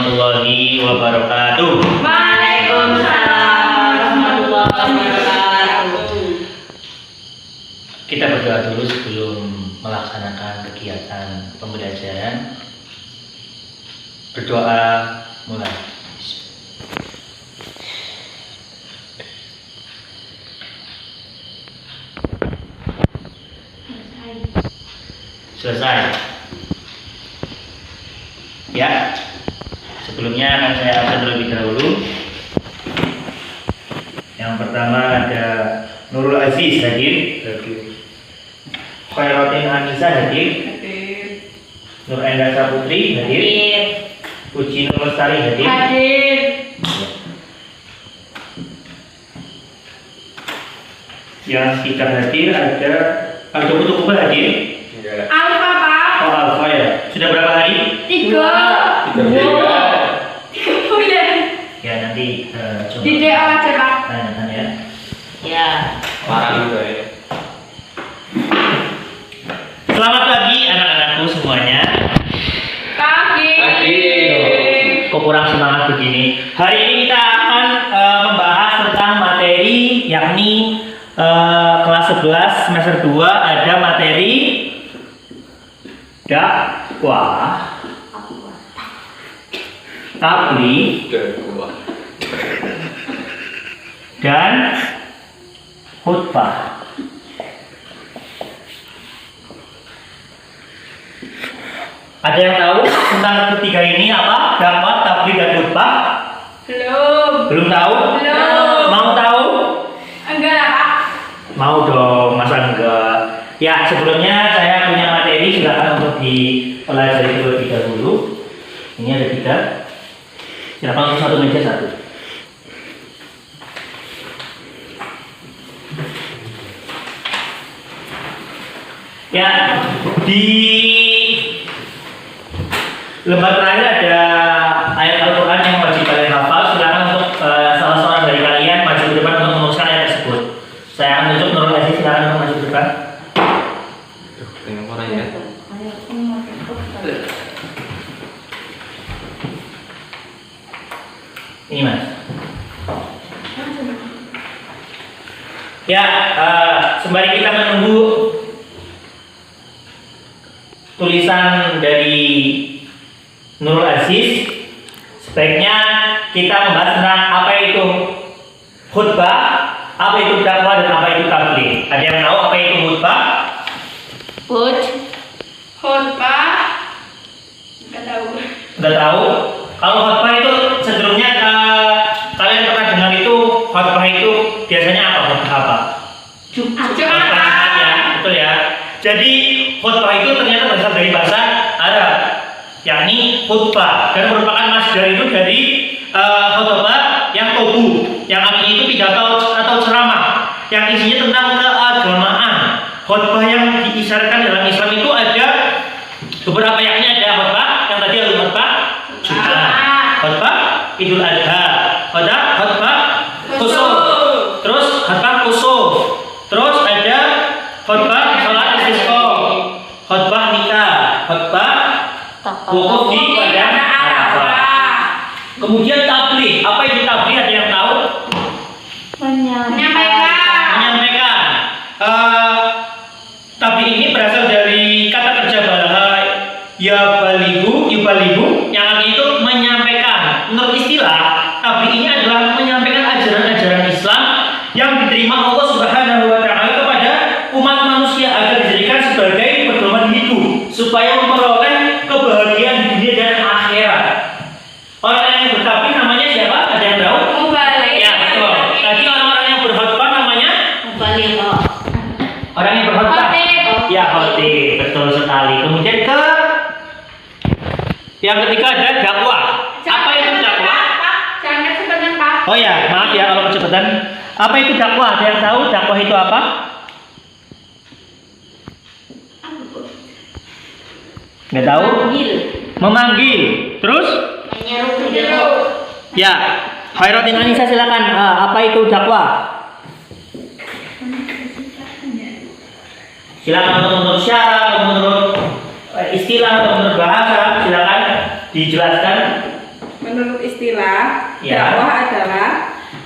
warahmatullahi wabarakatuh. Waalaikumsalam warahmatullahi wabarakatuh. Kita berdoa dulu sebelum melaksanakan kegiatan pembelajaran. Berdoa mulai. Selesai. Ya. Sebelumnya akan saya absen terlebih dahulu. Yang pertama ada Nurul Aziz hadir. Khairotin Anissa hadir. Nur Endasa Putri hadir. Puji Nur Lestari hadir. Yang tidak hadir ada Aldo Kutukuba hadir. Alfa Pak. Oh Alfa ya. Sudah berapa hari? 3 Ya nanti coba. di DO aja Pak. Tanyakan ya. Ya. Parah juga ya. Selamat pagi anak-anakku semuanya. Pagi. Kok kurang semangat begini? Hari ini kita akan membahas tentang materi yakni kelas 11 semester 2 ada materi dakwah, tabligh dan khutbah. Ada yang tahu tentang ketiga ini apa? Dakwah, tabligh dan khutbah? Belum tahu? Belum. Mau tahu? Enggak lah Pak. Mau dong, masa enggak? Ya, sebelumnya saya punya materi, silakan untuk dipelajari terlebih dahulu. Ini ada 3. Silakan untuk satu meja satu. Ya, di lembar terakhir ada ayat Al-Quran yang wajib kalian hafal. Silakan untuk salah seorang dari kalian maju ke depan untuk menuliskan ayat tersebut. Saya akan tunjuk Nurul Aziz, silakan untuk maju ke depan. Tengok orang ya. Ini mas. Ya, sembari kita menunggu tulisan dari Nurul Aziz, sebaiknya kita membahas tentang apa itu khutbah, apa itu dakwah dan apa itu tabligh. Ada yang tahu apa itu khutbah? Khutbah. Enggak tahu. Udah tahu? Kalau khutbah itu cenderungnya kalian pernah dengar itu khutbah itu biasanya apa? Khutbah apa? Jumat. Jumat ya, betul ya. Jadi khutbah itu ternyata berasal dari bahasa Arab, yakni khutbah dan merupakan masdar itu dari khutbah yang tobu, yang artinya itu pidato atau ceramah yang isinya tentang keagamaan. Khutbah yang diisyaratkan dalam Islam itu ada beberapa, yakni ada khutbah yang tadi ada khutbah Jumat, khutbah Idul Adha, khutbah khusuf, terus khutbah kusuf, terus ada khutbah salat istisqa, khutbah nikah, khutbah wukuf di padang Arafah. Kemudian tabligh, apa itu tabligh? Ada yang tahu? Menyampaikan. Tabligh ini berasal dari kata kerja balagha yubaligu, yang artinya itu menyampaikan. Menurut istilah, tabligh ini adalah menyampaikan ajaran-ajaran Islam yang diterima Allah Subhanahu wa taala kepada umat manusia agar dijadikan sebagai pedoman hidup supaya memperoleh kebahagiaan di dunia dan akhirat. Orang yang bertabligh namanya siapa? Ada yang tahu? Mubalik. Ya, betul. Tadi orang-orang yang berkhutbah namanya orang yang berkhutbah. Khotib. Ya, khotib, betul sekali. Kemudian yang ketiga ada dakwah. Apa itu dakwah? Pak, jangan kecepatan Pak. Oh ya, maaf ya kalau kecepatan. Apa itu dakwah? Ada yang tahu dakwah itu apa? Nggak tahu? Memanggil. Terus? Ya, Khairotin Anissa silakan. Apa itu dakwah? Silakan menurut syarat, menurut istilah, menurut bahasa, silakan dijelaskan. istilah, Ya. dakwah adalah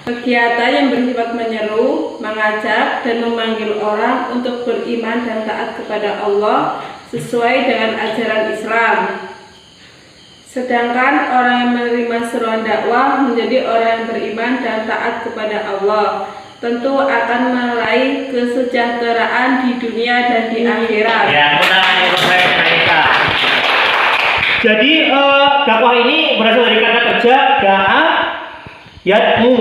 kegiatan yang bersifat menyeru, mengajak, dan memanggil orang untuk beriman dan taat kepada Allah sesuai dengan ajaran Islam. Sedangkan orang yang menerima seruan dakwah menjadi orang yang beriman dan taat kepada Allah, tentu akan meraih kesejahteraan di dunia dan di akhirat. Ya, jadi dakwah ini berasal dari kata kerja da'a yad'u,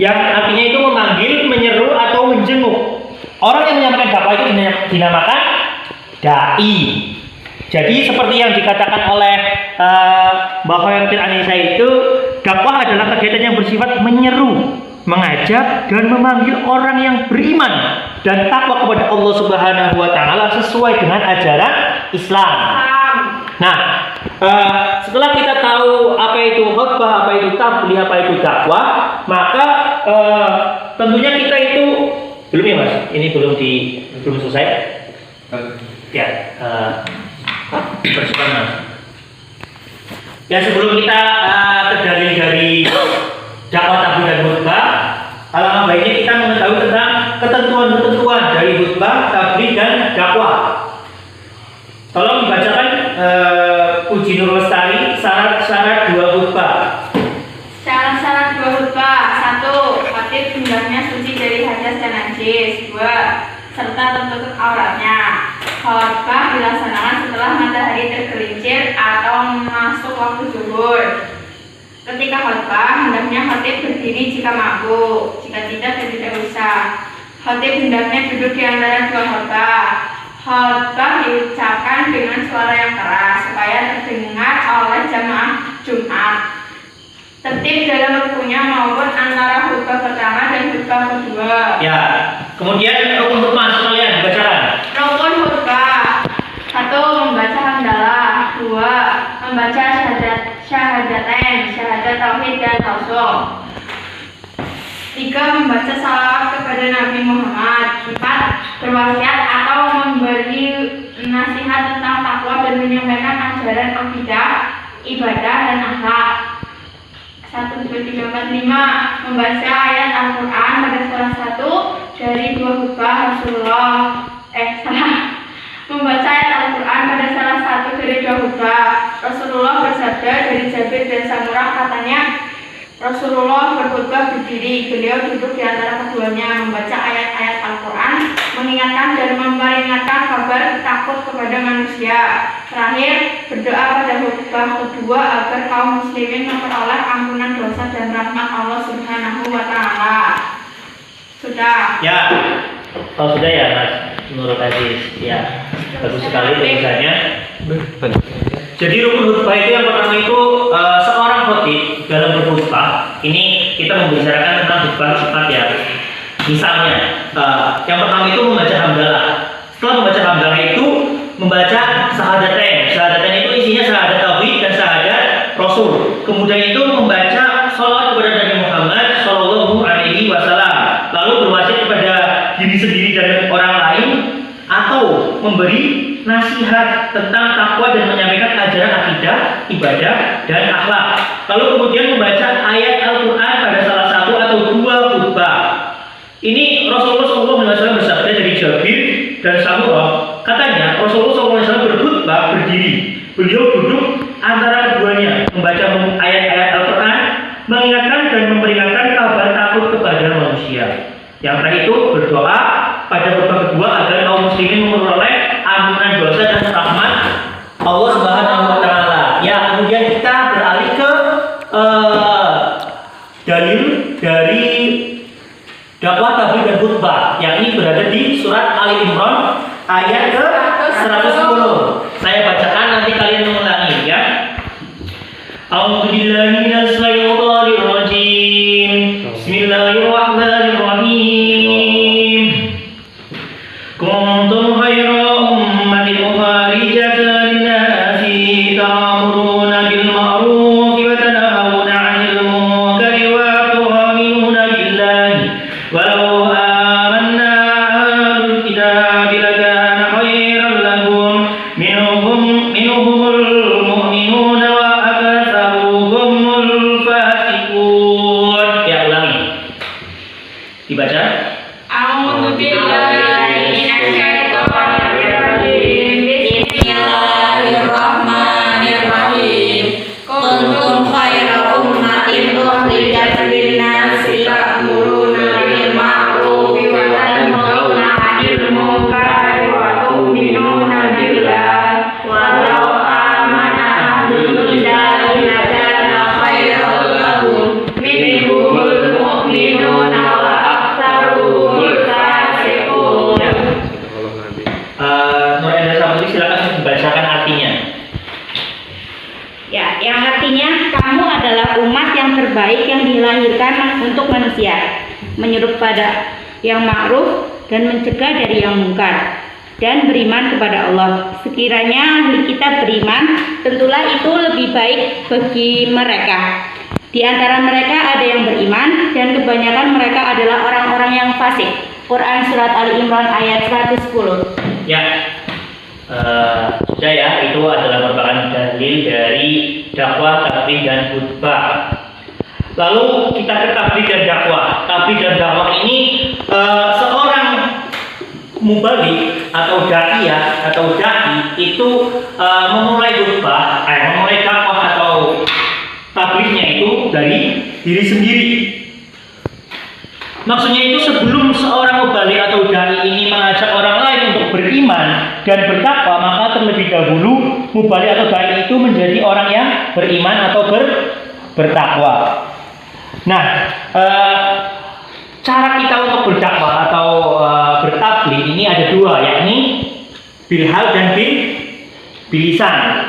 yang artinya itu memanggil, menyeru atau menjenguk. Orang yang menyampaikan dakwah itu dinamakan dai. Jadi seperti yang dikatakan oleh Mbak Khairatin Anissa itu, dakwah adalah kegiatan yang bersifat menyeru, mengajak dan memanggil orang yang beriman dan takwa kepada Allah Subhanahu wa taala sesuai dengan ajaran Islam. Nah, setelah kita tahu apa itu khutbah, apa itu tabligh, apa itu dakwah, maka tentunya kita itu belum ya Mas, ini belum selesai. Ya, bersyukur Mas. Ya, sebelum kita terdalil dari dakwah, tabligh dan khutbah, alangkah baiknya kita mengetahui tentang ketentuan-ketentuan dari khutbah, tabligh dan dakwah. Tolong dibacakan Puji Nur Lestari syarat-syarat dua khutbah. Syarat-syarat dua khutbah. 1. Khatib hendaknya suci dari hadas dan najis. 2. Serta tertutup auratnya. Khutbah dilaksanakan setelah matahari tergelincir atau masuk waktu zuhur. Ketika khutbah, hendaknya khatib berdiri jika mampu. Jika tidak usah. Khatib hendaknya duduk di antara dua khutbah. Khutbah diucapkan dengan suara yang keras supaya terdengar oleh jamaah Jumat. Tertib dalam rukunya maupun antara khutbah pertama dan khutbah kedua. Ya, kemudian rukun khutbah sekalian dibacakan. Rukun khutbah. 1. Membaca hamdalah. 2. Membaca syahadatain, syahadat tauhid dan tauhid. 3. Membaca salawat kepada Nabi Muhammad. 4. Berwasiat atau memberi nasihat tentang takwa dan menyampaikan ajaran akidah, ibadah dan akhlak. 1, 2, 3, 4, 5. Membaca ayat Al-Quran pada salah satu dari dua khutbah Rasulullah. Membaca ayat Al-Quran pada salah satu dari dua khutbah. Rasulullah bersabda dari Jabir bin Samurah, katanya Rasulullah berkhutbah berdiri, beliau duduk di antara keduanya, membaca ayat-ayat Al-Quran, mengingatkan dan memperingatkan kabar takut kepada manusia. Terakhir, berdoa pada khutbah kedua agar kaum muslimin memperoleh ampunan dosa dan rahmat Allah Subhanahu wa taala. Sudah. Ya, kalau sudah ya Mas Nurul Aziz. Ya, bagus sekali tulisannya. Jadi rukun khutbah itu yang pertama itu seorang khatib dalam berkhutbah. Ini kita membicarakan tentang khutbah cepat ya. Misalnya, yang pertama itu membaca hamdalah. Setelah membaca hamdalah itu membaca syahadatain. Syahadatain itu isinya syahadat tauhid dan syahadat Rasul. Kemudian itu membaca sholawat kepada Nabi Muhammad Shallallahu Alaihi Wasallam. Lalu berwasiat kepada diri sendiri dan orang lain, atau memberi nasihat tentang takwa dan menyampaikan ajaran akidah, ibadah, dan akhlak. Lalu kemudian membaca ayat Al-Quran pada salah satu atau dua khutbah. Ini Rasulullah SAW bersabda dari Jabir dan Samurah. Katanya Rasulullah SAW berkhutbah berdiri. Beliau duduk antara keduanya, membaca ayat-ayat Al-Quran, mengingatkan dan memperingatkan kabar takut kepada manusia. Yang terakhir itu berdoa pada khutbah kedua agar kaum muslimin memperoleh ampunan dosa dan rahmat Allah Subhanahu wa taala. Ya, kemudian kita beralih ke dalil dari dakwah, tabligh dan khutbah, yakni berada di surat Ali Imran ayat ke 110. Saya bacakan, nanti kalian mengulangi ya. A'udzubillahi minasyaitonir rajim. Bismillahirrahmanirrahim. Kuntum khairu ummatin ukhrijat lin-nasi ta'muruna bil ma'ruf wa tanhauna 'anil munkari wa tu'minuna billahi walau amanna ahlul kitabi lakana khairan lahum minhumul mu'minuna wa aktsaruhum A'udzu billahi minasyaitonir rajim. Bismillahirrahmanirrahim. Kuntum khaira ummatin ukhrijat lin-nasi ta'muruna bil ma'rufi wa tanhauna 'anil munkari wa tu'minuna billah. Walau amana ahlul kitabi lakana khairan lahum minhumul mu'minuna wa aktsaruhumul fasiqun. Nur Enda Samudri, silakan dibacakan artinya. Ya, yang artinya kamu adalah umat yang terbaik yang dilahirkan untuk manusia, menyuruh pada yang ma'ruf dan mencegah dari yang mungkar, dan beriman kepada Allah. Sekiranya ahli kitab beriman, tentulah itu lebih baik bagi mereka. Di antara mereka ada yang beriman, dan kebanyakan mereka adalah orang-orang yang fasik. Quran Surat Ali Imran ayat 110. Ya, sudah ya, itu adalah merupakan dalil dari dakwah, takbir, dan khutbah. Lalu kita ke takbir dan dakwah. Takbir dan dakwah ini seorang mubalik atau da'iyah atau da'i itu memulai khutbah, memulai dakwah atau takbirnya itu dari diri sendiri. Maksudnya itu sebelum seorang mubalik atau da'i ini mengajak orang lain untuk beriman dan bertakwa, maka terlebih dahulu mubalik atau da'i itu menjadi orang yang beriman atau bertakwa. Nah, cara kita untuk berdakwah atau bertabligh ini ada dua, yakni bilhal dan bilisan.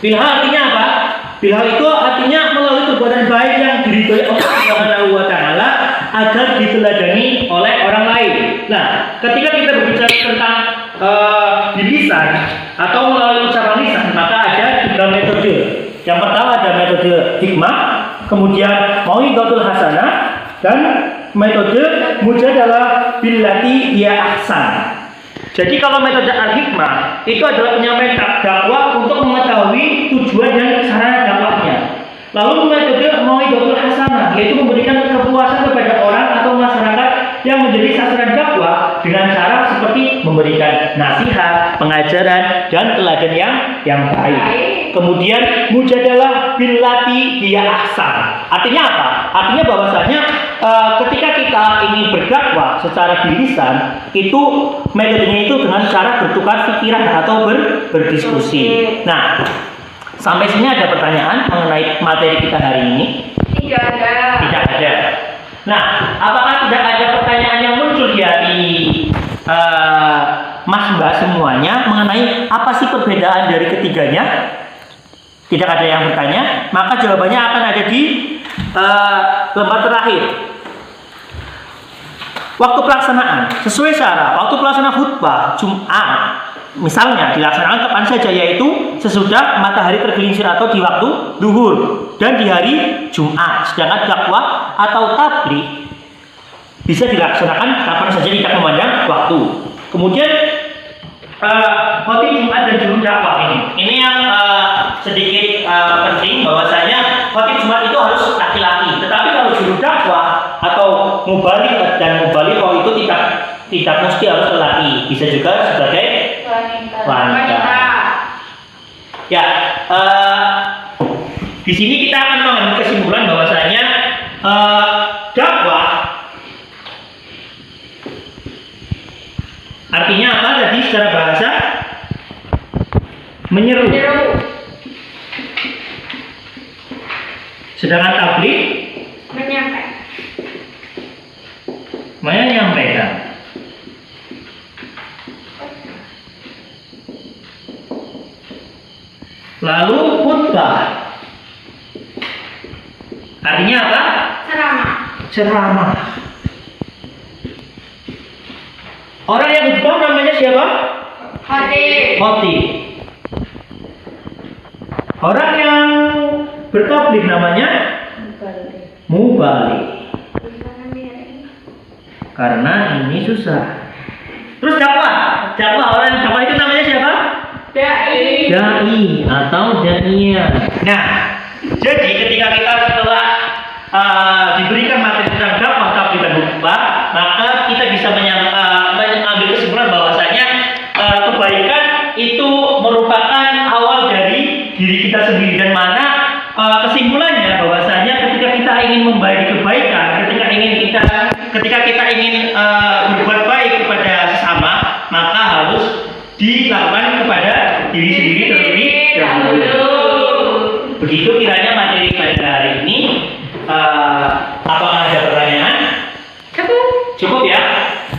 Bilhal artinya apa? Bilhal itu artinya melalui perbuatan baik yang diridhoi Allah Subhanahu wa taala agar diteladani oleh orang lain. Nah, ketika kita berbicara tentang bilisan atau melalui ucapan lisan, maka ada tiga metode. Yang pertama ada metode hikmah, kemudian mau'izatul hasanah, dan metode mujadalah billati hiya ahsan. Jadi kalau metode al-hikmah itu adalah penyampaian dakwah untuk mengetahui tujuan dan sarana dakwahnya. Lalu metode mau'izatul hasanah yaitu memberikan kepuasan kepada orang atau masyarakat yang menjadi sasaran dakwah dengan cara seperti memberikan nasihat, pengajaran, dan teladan yang baik. Kemudian mujadalah billati hiya ahsan. Artinya apa? Artinya bahwasanya ketika kita ingin berdakwah secara bilisan, itu metodenya itu dengan cara bertukar pikiran atau berdiskusi. Nah, sampai sini ada pertanyaan mengenai materi kita hari ini? Tidak ada. Tidak ada. Nah, apakah tidak ada pertanyaan yang muncul dari Mas Mbak semuanya mengenai apa sih perbedaan dari ketiganya? Tidak ada yang bertanya, maka jawabannya akan ada di lembar terakhir. Waktu pelaksanaan sesuai syarat. Waktu pelaksanaan khutbah Jumat misalnya dilaksanakan kapan saja, yaitu sesudah matahari tergelincir atau di waktu duhur dan di hari Jumat. Sedangkan dakwah atau tabligh bisa dilaksanakan kapan saja, tidak memandang waktu. Kemudian khotib Jumat dan juru dakwah ini yang sedikit penting, bahwasanya khotib Jumat itu harus laki-laki, tetapi kalau juru dakwah atau mubalik dan mubalighah itu tidak mesti harus lelaki, bisa juga sebagai wanita. Ya, di sini kita akan mengambil kesimpulan bahwasanya dakwah artinya apa tadi secara bahasa? Menyeru. Sedangkan tabligh menyampaikan. Lalu khutbah artinya apa? Ceramah. Orang yang khutbah namanya siapa? Khotib. Orang yang bertabligh namanya mubalik. Karena ini susah. Terus dakwah orang yang dakwah itu namanya siapa? Dai atau daiyah. Nah, jadi ketika kita setelah diberikan materi tentang dakwah tabligh dan khutbah, maka kita bisa mengambil kesimpulan bahwasanya kebaikan itu merupakan awal dari diri kita sendiri, dan mana kesimpulannya bahwasanya ketika kita ingin membagi kebaikan, ketika kita ingin berbuat baik kepada sesama, maka harus dilakukan kepada diri sendiri terlebih dahulu. Begitu kiranya materi pada hari ini. Apakah ada pertanyaan? Cukup ya.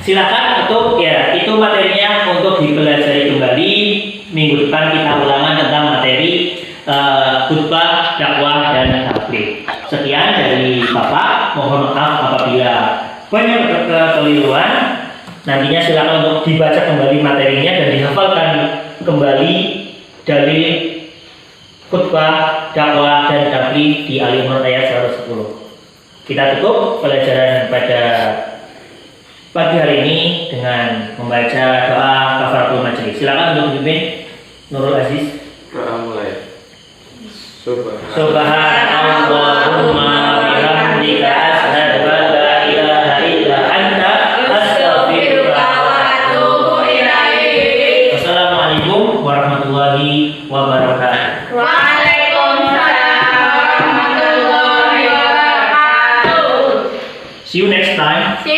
Silakan untuk ya itu materinya untuk dipelajari kembali. Minggu depan kita ulangan tentang materi khutbah, dakwah dan tabligh. Sekian dari Bapak. Mohon maaf apabila banyak kekeliruan. Nantinya silakan untuk dibaca kembali materinya dan dihafalkan kembali dalil khutbah, dakwah dan tabligh di Ali Imran ayat 110. Kita tutup pelajaran pada pagi hari ini dengan membaca doa kafaratul majlis. Silakan untuk pimpin Nurul Aziz. Doa mulai. Subhanallahumma bihamdika asyhadu an la ilaha illa anta astaghfiruka wa atubu ilaik. Wassalamualaikum warahmatullahi wabarakatuh. Waalaikumsalam warahmatullahi wabarakatuh. See you next time. See